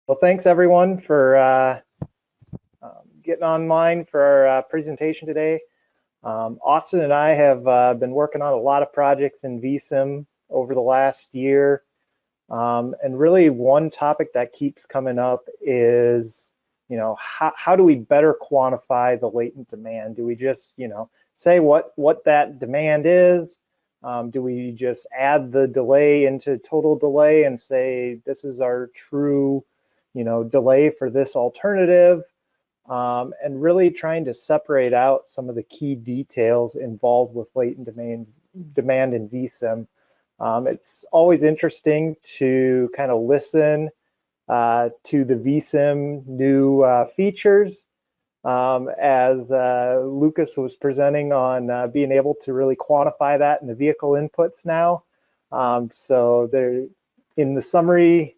Well, thanks everyone for getting online for our presentation today. Austin and I have been working on a lot of projects in Vsim over the last year. And really one topic that keeps coming up is, how do we better quantify the latent demand? Do we just, say what that demand is? Do we just add the delay into total delay and say this is our true delay for this alternative, and really trying to separate out some of the key details involved with latent demand in Vsim. It's always interesting to kind of listen to the Vsim new features, as Lucas was presenting on being able to really quantify that in the vehicle inputs now. So there, in the summary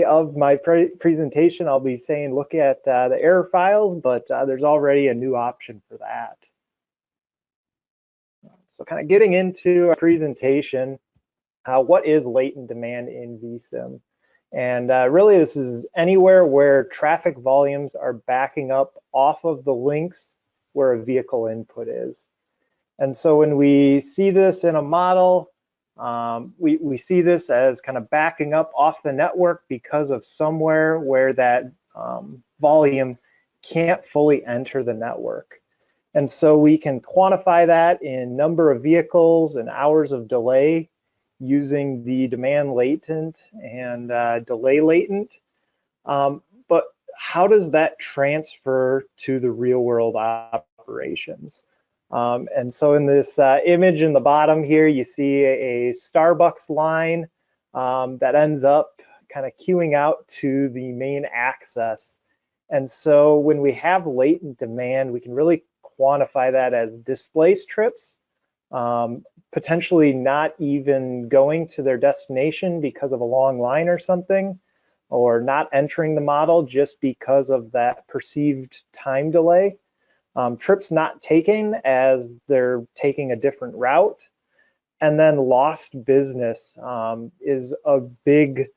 of my presentation, I'll be saying look at the error files, but there's already a new option for that. So kind of getting into our presentation, what is latent demand in Vsim? And really this is anywhere where traffic volumes are backing up off of the links where a vehicle input is. And so when we see this in a model, we see this as kind of backing up off the network because of somewhere where that volume can't fully enter the network. And so we can quantify that in number of vehicles and hours of delay using the demand latent and delay latent. But how does that transfer to the real world operations? And so in this image in the bottom here, you see a Starbucks line that ends up kind of queuing out to the main access. And so when we have latent demand, we can really quantify that as displaced trips, potentially not even going to their destination because of a long line or something, or not entering the model just because of that perceived time delay. Trips not taken as they're taking a different route. And then lost business is a big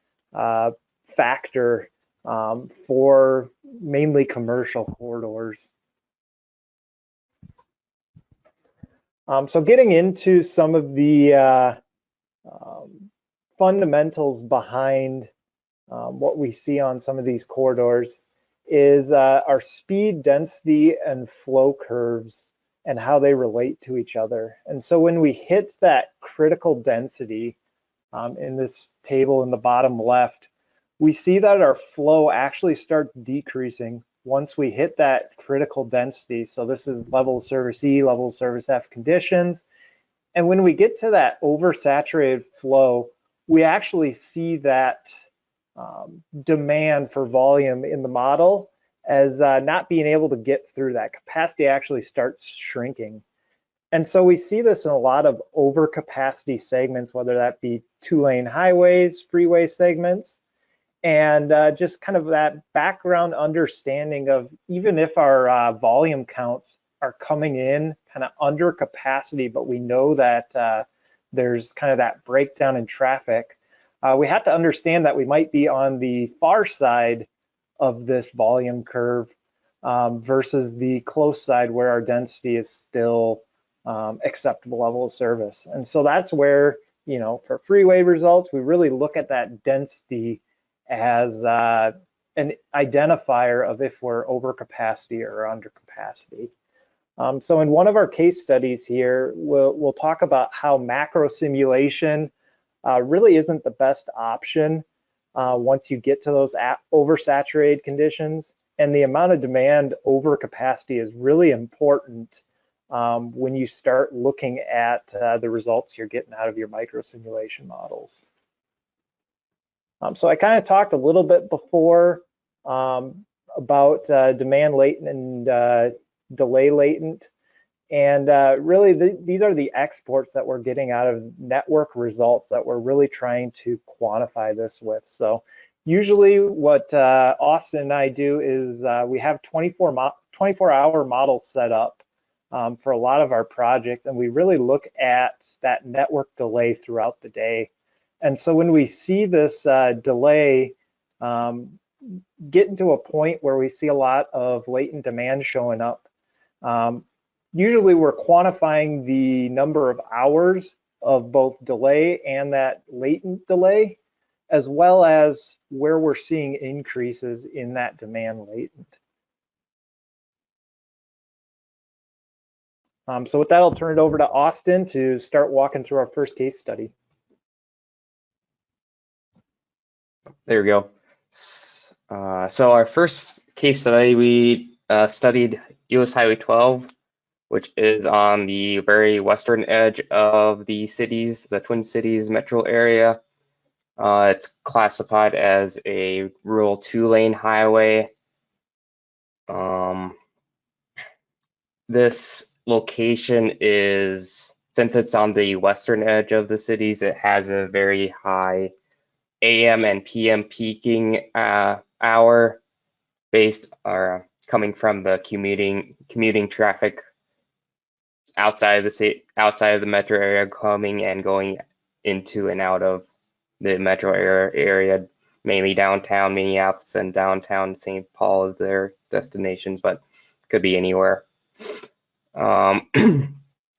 factor for mainly commercial corridors. So getting into some of the fundamentals behind what we see on some of these corridors is our speed, density, and flow curves and how they relate to each other. And so when we hit that critical density in this table in the bottom left, we see that our flow actually starts decreasing once we hit that critical density. So this is level of service E, level of service F conditions. And when we get to that oversaturated flow, we actually see that demand for volume in the model as not being able to get through. That capacity actually starts shrinking. And so we see this in a lot of overcapacity segments, whether that be two-lane highways, freeway segments, and just kind of that background understanding of even if our volume counts are coming in kind of under capacity, but we know that there's kind of that breakdown in traffic, we have to understand that we might be on the far side of this volume curve versus the close side where our density is still acceptable level of service. And so that's where, for freeway results, we really look at that density as an identifier of if we're over capacity or under capacity. So in one of our case studies here, we'll talk about how macro simulation really isn't the best option once you get to those oversaturated conditions, and the amount of demand over capacity is really important when you start looking at the results you're getting out of your micro simulation models. So I kind of talked a little bit before about demand latent and delay latent. And really, these are the exports that we're getting out of network results that we're really trying to quantify this with. So usually what Austin and I do is we have 24-hour models set up for a lot of our projects, and we really look at that network delay throughout the day. And so when we see this delay getting to a point where we see a lot of latent demand showing up. Usually we're quantifying the number of hours of both delay and that latent delay, as well as where we're seeing increases in that demand latent. So with that, I'll turn it over to Austin to start walking through our first case study. There we go. So our first case study, we studied US Highway 12, which is on the very western edge of the Twin Cities metro area. It's classified as a rural 2-lane highway. This location is, since it's on the western edge of the cities, it has a very high AM and PM peaking hour based or coming from the commuting traffic outside of the metro area, coming and going into and out of the metro area, mainly downtown Minneapolis and downtown St. Paul as their destinations, but could be anywhere.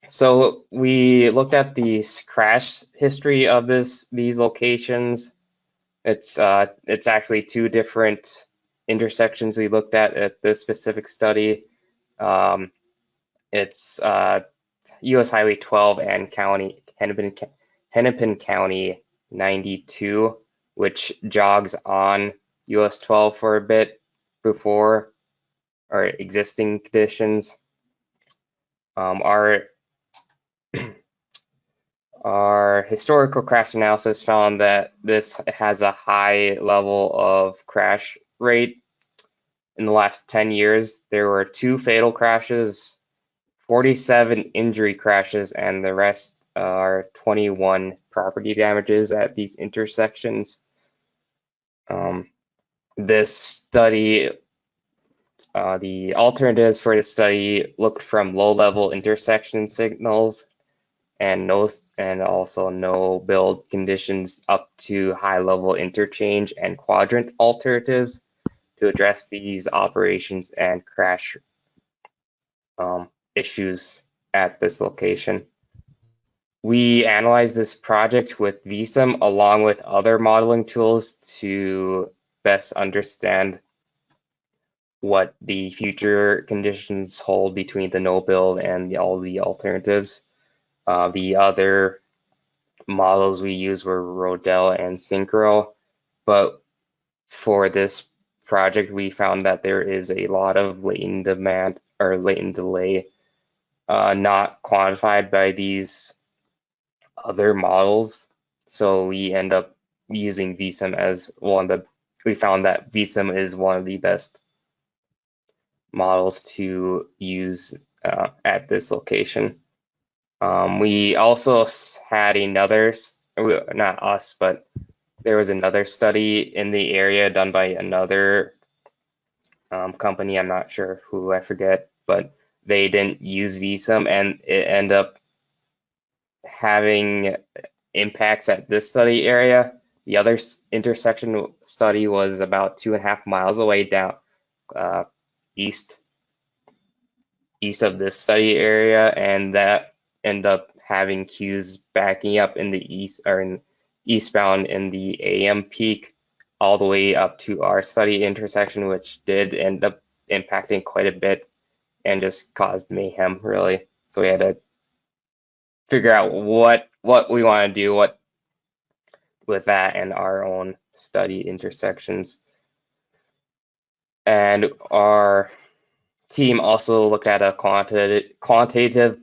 So we looked at the crash history of these locations. It's actually 2 different intersections we looked at this specific study. It's US Highway 12 and Hennepin County 92, which jogs on US 12 for a bit before our existing conditions. Our historical crash analysis found that this has a high level of crash rate. In the last 10 years, there were 2 fatal crashes, 47 injury crashes, and the rest are 21 property damages at these intersections. This study, the alternatives for the study looked from low-level intersection signals and also no build conditions up to high-level interchange and quadrant alternatives to address these operations and crash issues at this location. We analyzed this project with Vsim along with other modeling tools to best understand what the future conditions hold between the no build and all the alternatives. The other models we used were Rodel and Synchro, but for this project, we found that there is a lot of latent demand or latent delay not quantified by these other models. So we end up using Vsim as we found that Vsim is one of the best models to use at this location. We also had not us, but there was another study in the area done by another company. I'm not sure who, I forget, but they didn't use Vsim, and it ended up having impacts at this study area. The other intersection study was about 2.5 miles away down east of this study area, and that ended up having queues backing up in the eastbound in the AM peak all the way up to our study intersection, which did end up impacting quite a bit and just caused mayhem, really. So we had to figure out what we want to do with that and our own study intersections. And our team also looked at a quantitative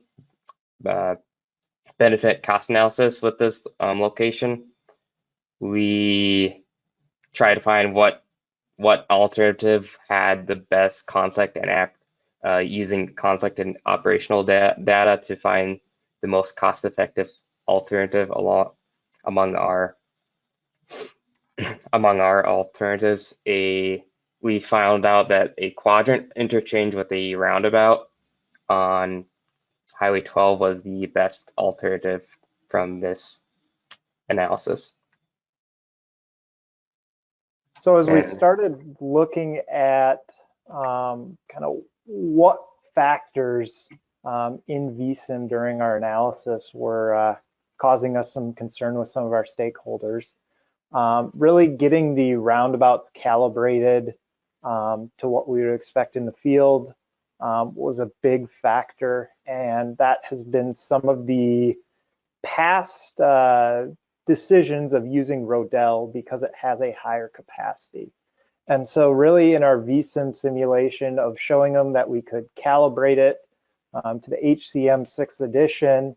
benefit cost analysis with this location. We try to find what alternative had the best conflict and using conflict and operational data to find the most cost-effective alternative among our alternatives. We found out that a quadrant interchange with a roundabout on Highway 12 was the best alternative from this analysis. So as we And started looking at kind of what factors in Vsim during our analysis were causing us some concern with some of our stakeholders, really getting the roundabouts calibrated to what we would expect in the field was a big factor, and that has been some of the past decisions of using Rodel because it has a higher capacity. And so really in our Vsim simulation of showing them that we could calibrate it to the HCM 6th edition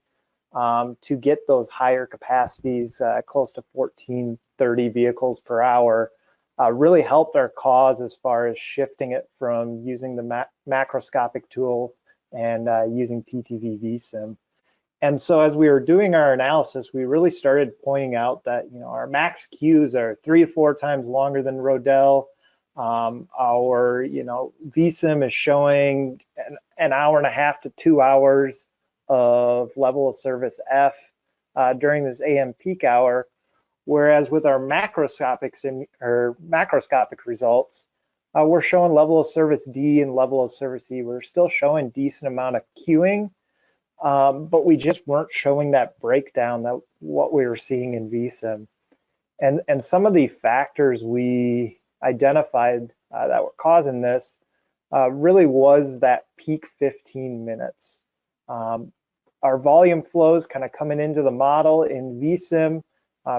to get those higher capacities close to 1430 vehicles per hour really helped our cause as far as shifting it from using the macroscopic tool and using PTV Vissim. And so as we were doing our analysis, we really started pointing out that, you know, our max queues are 3 to 4 times longer than Rodel. Our, you know, Vsim is showing an hour and a half to 2 hours of level of service F during this AM peak hour, whereas with our macroscopic results, we're showing level of service D and level of service E. We're still showing decent amount of queuing, but we just weren't showing that breakdown that what we were seeing in Vsim. And some of the factors we identified that were causing this really was that peak 15 minutes. Our volume flows kind of coming into the model in Vsim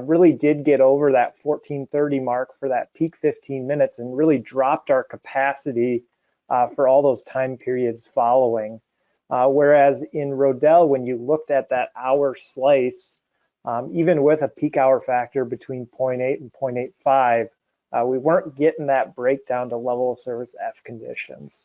really did get over that 1430 mark for that peak 15 minutes and really dropped our capacity for all those time periods following. Whereas in Rodel, when you looked at that hour slice, even with a peak hour factor between 0.8 and 0.85, we weren't getting that breakdown to level of service F conditions.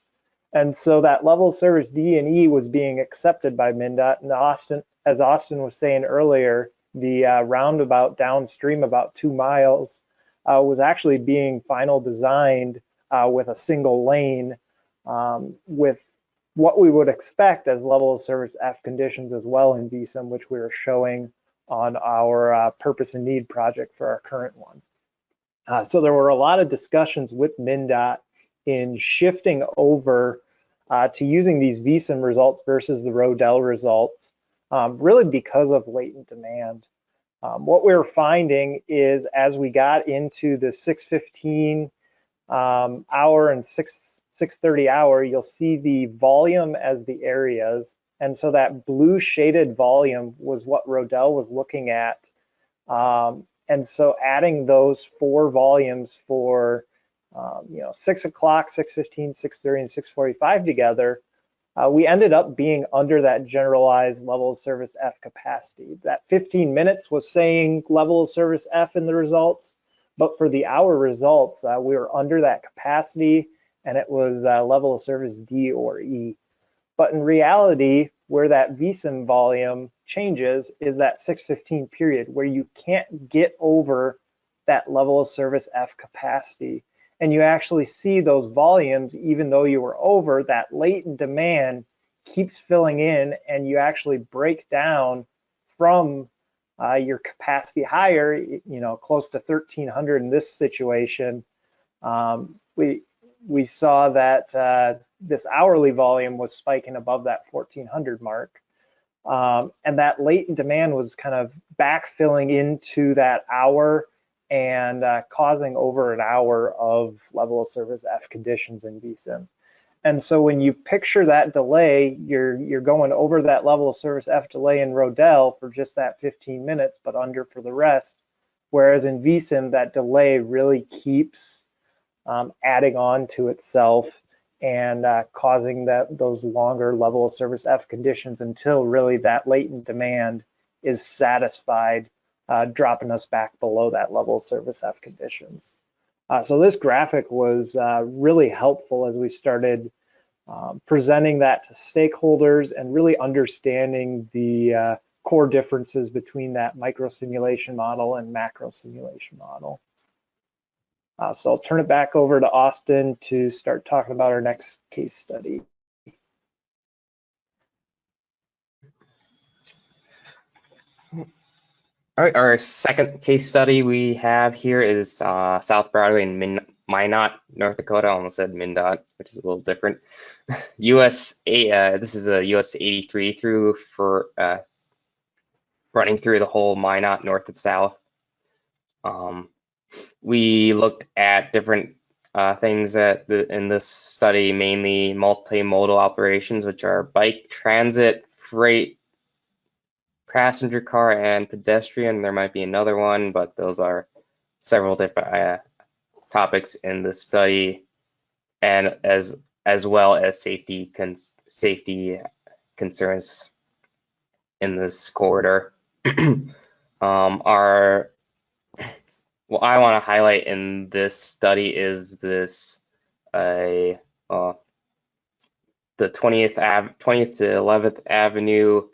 And so that level of service D and E was being accepted by MnDOT. And Austin, as Austin was saying earlier, the roundabout downstream about 2 miles was actually being final designed with a single lane with what we would expect as level of service F conditions as well in Vsim, which we were showing on our purpose and need project for our current one. So there were a lot of discussions with MnDOT in shifting over to using these Vsim results versus the Rodel results, really because of latent demand. What we were finding is as we got into the 6:15 hour and 6:30 hour, you'll see the volume as the areas. And so that blue shaded volume was what Rodel was looking at. And so adding those 4 volumes for, you know, 6 o'clock, 6:15, 6:30, and 6:45 together, we ended up being under that generalized level of service F capacity. That 15 minutes was saying level of service F in the results, but for the hour results, we were under that capacity, and it was level of service D or E. But in reality, where that Vsim volume changes is that 6:15 period where you can't get over that level of service F capacity. And you actually see those volumes, even though you were over, that latent demand keeps filling in, and you actually break down from your capacity higher, you know, close to 1,300 in this situation. We saw that this hourly volume was spiking above that 1,400 mark. And that latent demand was kind of backfilling into that hour and causing over an hour of level of service F conditions in Vsim. And so when you picture that delay, you're going over that level of service F delay in Rodel for just that 15 minutes, but under for the rest. Whereas in Vsim, that delay really keeps adding on to itself and causing those longer level of service F conditions until really that latent demand is satisfied, dropping us back below that level of service F conditions. So this graphic was really helpful as we started presenting that to stakeholders and really understanding the core differences between that micro simulation model and macro simulation model. So I'll turn it back over to Austin to start talking about our next case study. All right, our second case study we have here is South Broadway in Minot, North Dakota. I almost said Minot, which is a little different. This is a US 83 through for running through the whole Minot north and south. We looked at different things in this study, mainly multimodal operations, which are bike, transit, freight, passenger car, and pedestrian. There might be another one, but those are several different topics in the study, and as well as safety concerns in this corridor. Our What I want to highlight in this study is this the 20th to 11th Avenue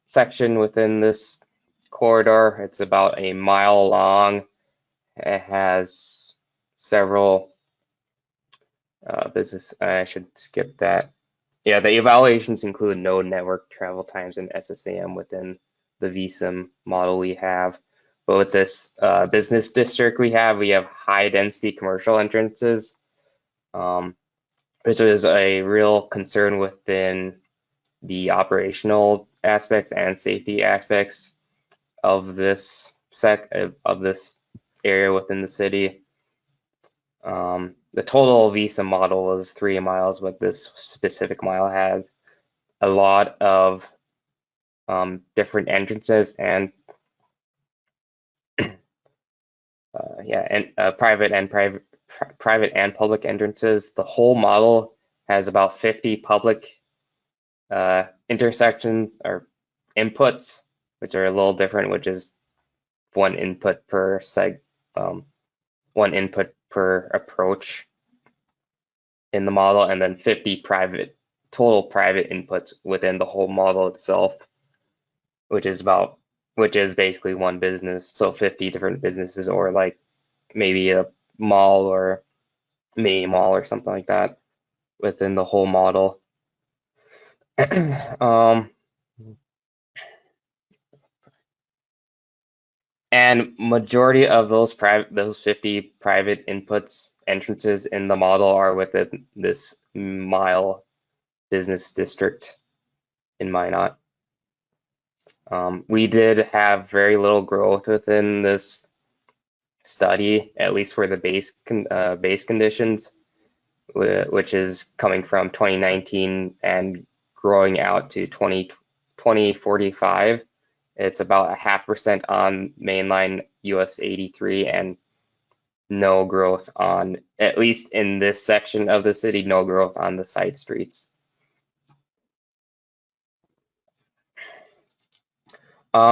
section within this corridor. It's about a mile long. It has several business. I should skip that. Yeah, the evaluations include node network travel times and SSAM within the Vsim model we have. But with this business district we have high density commercial entrances, which is a real concern within the operational aspects and safety aspects of this area within the city. The total Vsim model is 3 miles, but this specific mile has a lot of different entrances and private and public entrances. The whole model has about 50 public intersections or inputs, which are a little different, which is one input per approach in the model, and then 50 total private inputs within the whole model itself, which is basically one business. So 50 different businesses, or like maybe a mall or mini mall or something like that within the whole model. And majority of those 50 private inputs entrances in the model are within this mile business district in Minot. We did have very little growth within this study, at least for the base conditions, which is coming from 2019 and growing out to 2045. It's about 0.5% on mainline US 83 and no growth on, at least in this section of the city, no growth on the side streets.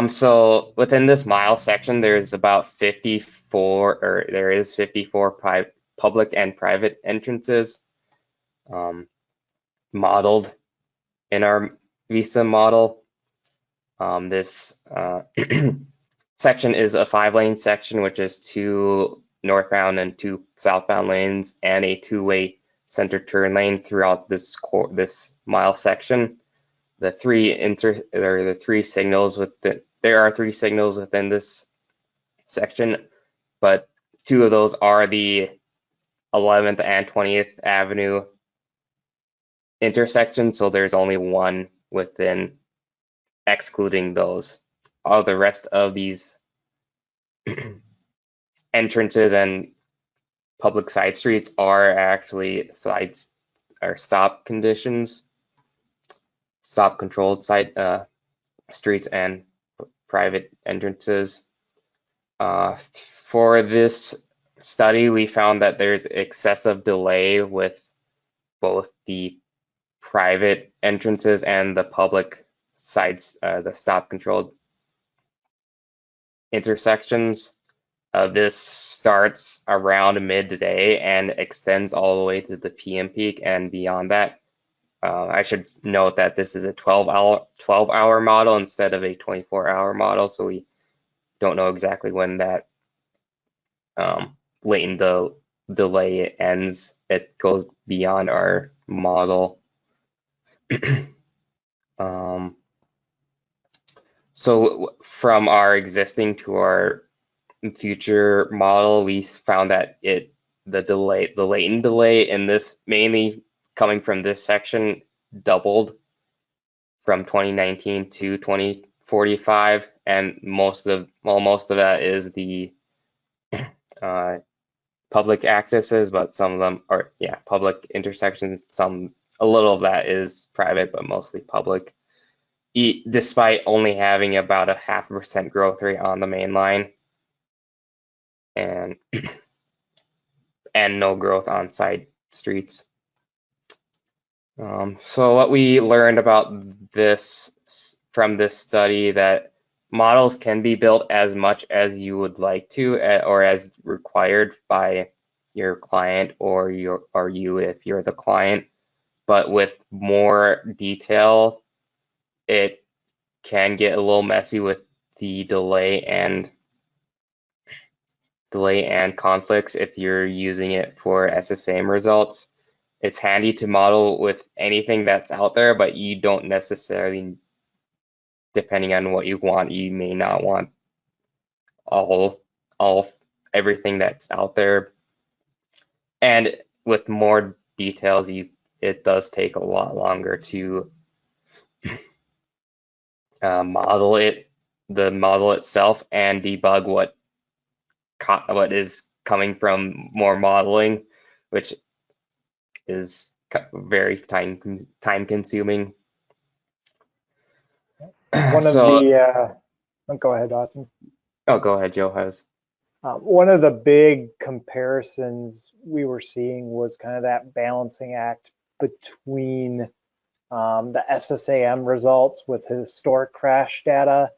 So within this mile section, there's about 54 public and private entrances modeled in our Vsim model. This section is a 5-lane section, which is 2 northbound and 2 southbound lanes, and a 2-way center turn lane throughout this mile section. There are 3 signals within this section, but 2 of those are the 11th and 20th Avenue intersection, so there's only 1 within, excluding those. All the rest of these entrances and public side streets are actually stop conditions, stop controlled side streets and private entrances. For this study, we found that there's excessive delay with both the private entrances and the public sides, the stop controlled intersections. This starts around midday and extends all the way to the PM peak and beyond that. I should note that this is a 12-hour model instead of a 24-hour model, so we don't know exactly when that latent delay ends. It goes beyond our model. So from our existing to our future model, we found that the latent delay in this, mainly coming from this section, doubled from 2019 to 2045, and most of that is the public accesses, but some of them are, yeah, public intersections. A little of that is private, but mostly public. Despite only having about a 0.5% growth rate on the main line, and no growth on side streets. So what we learned about this from this study, that models can be built as much as you would like to, or as required by your client or you if you're the client, but with more detail, it can get a little messy with the delay and conflicts if you're using it for SSAM results. It's handy to model with anything that's out there, but you don't necessarily, depending on what you want, you may not want all everything that's out there. And with more details, it does take a lot longer to model the model itself, and debug what is coming from more modeling, which is very time consuming. One of So, the, go ahead, Austin. oh, go ahead, Joe. One of the big comparisons we were seeing was kind of that balancing act between the SSAM results with historic crash data,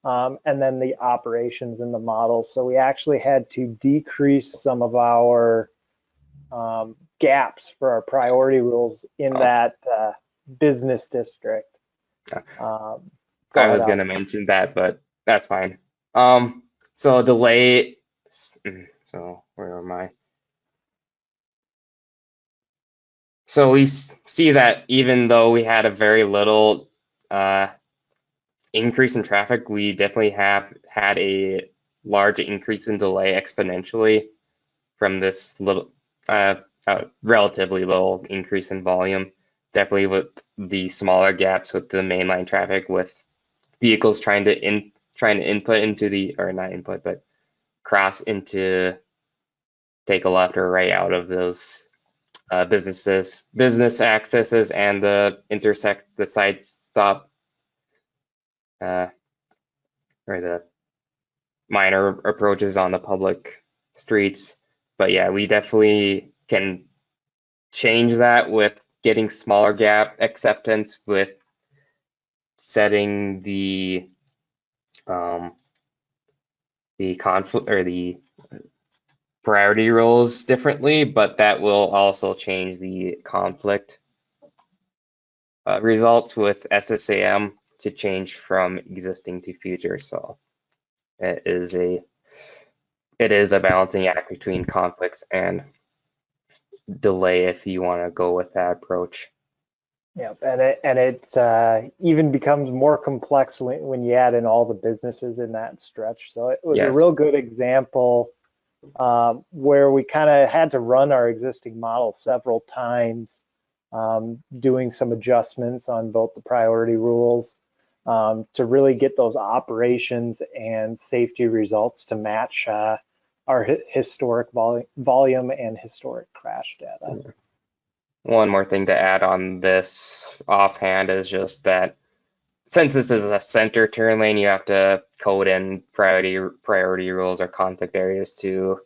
and then the operations in the model. So we actually had to decrease some of our gaps for our priority rules in that business district. I was going to mention that, but that's fine. So delay. So where am I? So we see that even though we had a very little increase in traffic, we definitely have had a large increase in delay exponentially from this little, relatively low increase in volume. Definitely with the smaller gaps with the mainline traffic, with vehicles trying to input into the, or not input, but cross into, take a left or right out of those business accesses, and the side stop, or the minor approaches on the public streets. But yeah, we definitely can change that with getting smaller gap acceptance, with setting the conflict or the priority rules differently, but that will also change the conflict results with SSAM to change from existing to future. So it is a balancing act between conflicts and delay if you want to go with that approach. Yeah, and it even becomes more complex when you add in all the businesses in that stretch. So it was a real good example where we kind of had to run our existing model several times, doing some adjustments on both the priority rules to really get those operations and safety results to match our historic volume and historic crash data. One more thing to add on this offhand is just that since this is a center turn lane, you have to code in priority rules or conflict areas to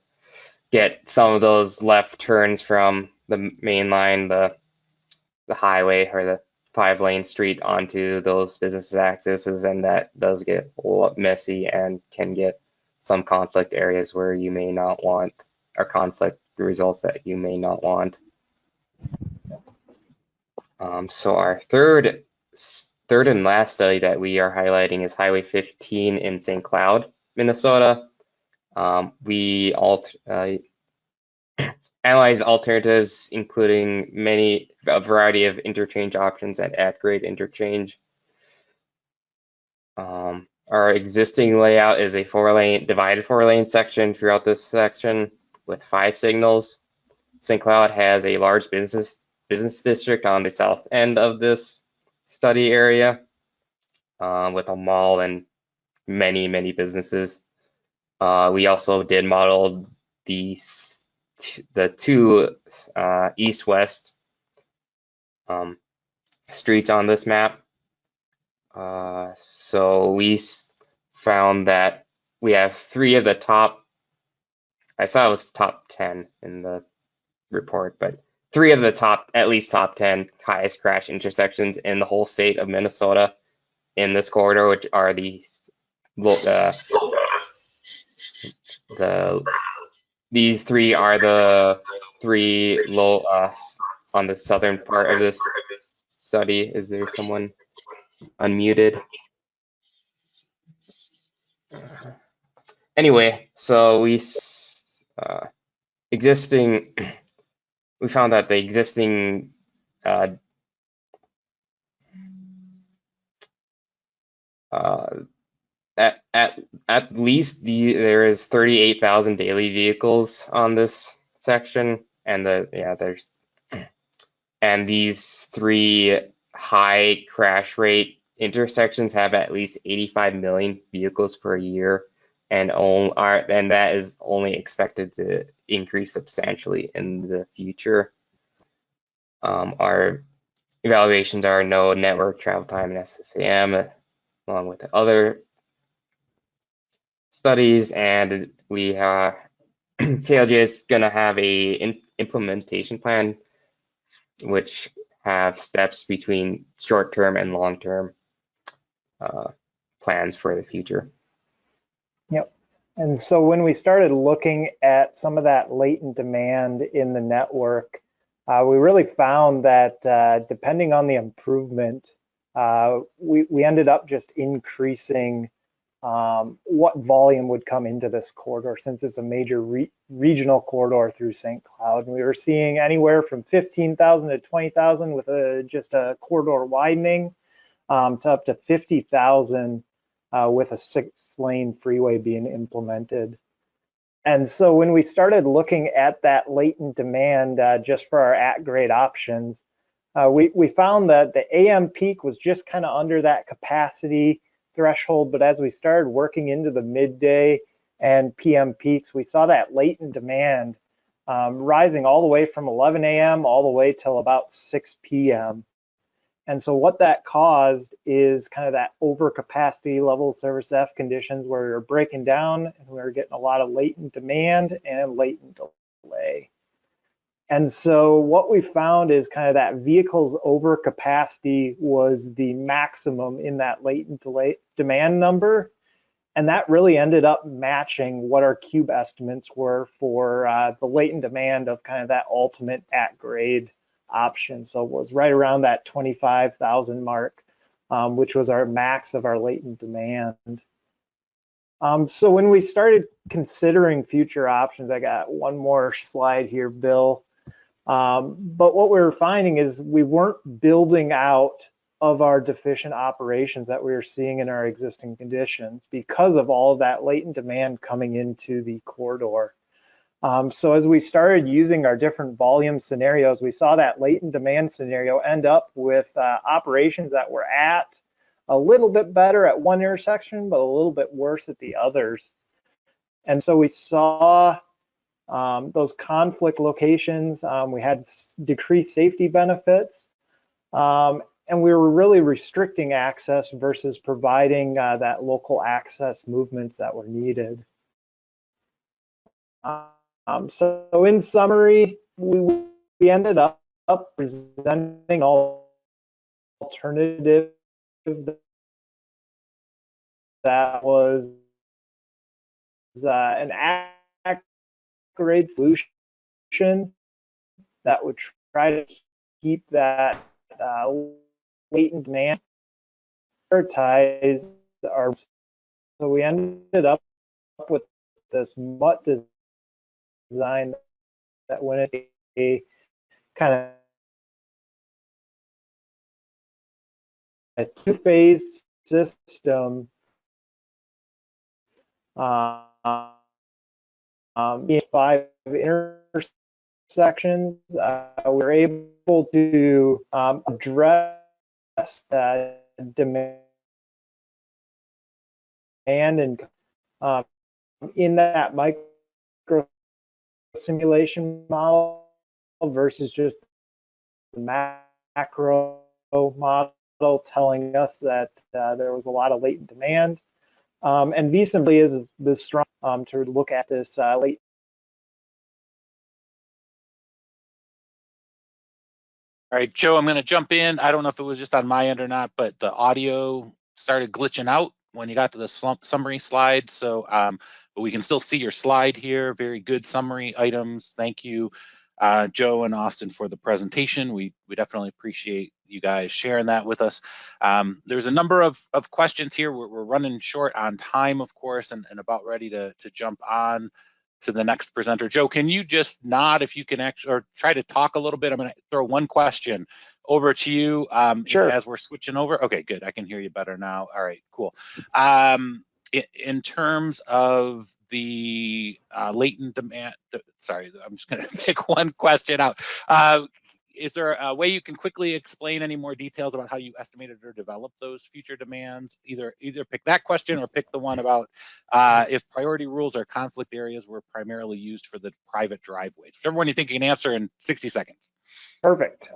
get some of those left turns from the main line, the highway or the 5-lane street onto those business accesses, and that does get a lot messy and can get some conflict areas where you may not want, or conflict results that you may not want. So our third and last study that we are highlighting is Highway 15 in St. Cloud, Minnesota. We analyze alternatives, including a variety of interchange options and at-grade interchange. Our existing layout is a divided 4-lane section throughout this section with 5 signals. St. Cloud has a large business district on the south end of this study area, with a mall and many businesses. We also did model the two east-west streets on this map. So we found that we have 3 of the top, I saw it was top 10 in the report, but 3 of the top, at least top 10 highest crash intersections in the whole state of Minnesota in this corridor, which are these these 3 are the 3 low on the southern part of this study. Is there someone unmuted? Anyway, so we found that the existing at least there is 38,000 daily vehicles on this section, and these 3 high crash rate intersections have at least 85 million vehicles per year, and that is only expected to increase substantially in the future. Our evaluations are no network travel time and SSAM, along with the other studies, and we KLJ is going to have a implementation plan which have steps between short-term and long-term plans for the future. Yep. And so when we started looking at some of that latent demand in the network, we really found that depending on the improvement, we ended up just increasing what volume would come into this corridor, since it's a major regional corridor through St. Cloud. And we were seeing anywhere from 15,000 to 20,000 with just a corridor widening, to up to 50,000 with a 6-lane freeway being implemented. And so when we started looking at that latent demand just for our at-grade options, we found that the AM peak was just kind of under that capacity threshold, but as we started working into the midday and PM peaks, we saw that latent demand rising all the way from 11 a.m. all the way till about 6 p.m. And so what that caused is kind of that overcapacity level of service F conditions where we were breaking down and we were getting a lot of latent demand and latent delay. And so what we found is kind of that vehicles over capacity was the maximum in that latent delay demand number. And that really ended up matching what our cube estimates were for the latent demand of kind of that ultimate at grade option. So it was right around that 25,000 mark, which was our max of our latent demand. So when we started considering future options, I got one more slide here, Bill. But what we were finding is we weren't building out of our deficient operations that we were seeing in our existing conditions because of all of that latent demand coming into the corridor. So as we started using our different volume scenarios, we saw that latent demand scenario end up with operations that were at a little bit better at one intersection, but a little bit worse at the others. And so we saw those conflict locations. We had decreased safety benefits, and we were really restricting access versus providing that local access movements that were needed. So in summary, we ended up presenting alternative that was an accurate solution that would try to keep that latent demand prioritize our. So we ended up with this MUT design that went a kind of a two-phase system in 5 intersections, we're able to address that demand and in that micro simulation model versus just the macro model telling us that there was a lot of latent demand. And Vsim is the strong to look at this latent. All right, Joe, I'm going to jump in. I don't know if it was just on my end or not, but the audio started glitching out when you got to the summary slide. So, but we can still see your slide here. Very good summary items. Thank you, Joe and Austin, for the presentation. We definitely appreciate you guys sharing that with us. There's a number of questions here. We're running short on time, of course, and about ready to jump on to the next presenter. Joe, can you just nod if you can actually, or try to talk a little bit? I'm going to throw one question over to you Sure. as we're switching over. Okay, good. I can hear you better now. All right, cool. In terms of the latent demand, sorry, I'm just going to pick one question out. Is there a way you can quickly explain any more details about how you estimated or developed those future demands? Either pick that question or pick the one about if priority rules or conflict areas were primarily used for the private driveways. Whichever one you think you can answer in 60 seconds. Perfect.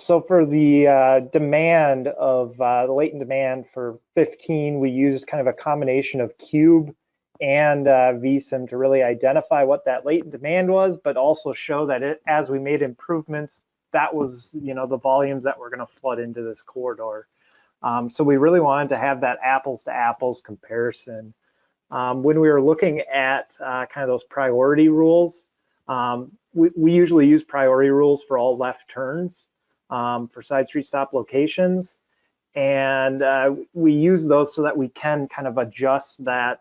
So for the demand of the latent demand for 15, we used kind of a combination of Cube and Vsim to really identify what that latent demand was, but also show that as we made improvements, that was, the volumes that were going to flood into this corridor. So we really wanted to have that apples to apples comparison. When we were looking at kind of those priority rules, we usually use priority rules for all left turns for side street stop locations. And we use those so that we can kind of adjust that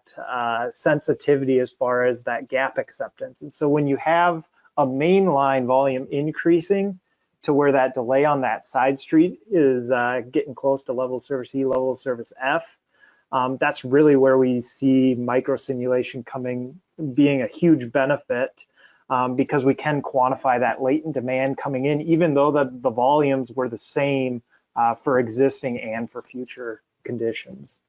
sensitivity as far as that gap acceptance. And so when you have a mainline volume increasing to where that delay on that side street is getting close to level of service E, level of service F, that's really where we see micro simulation being a huge benefit because we can quantify that latent demand coming in, even though the volumes were the same for existing and for future conditions.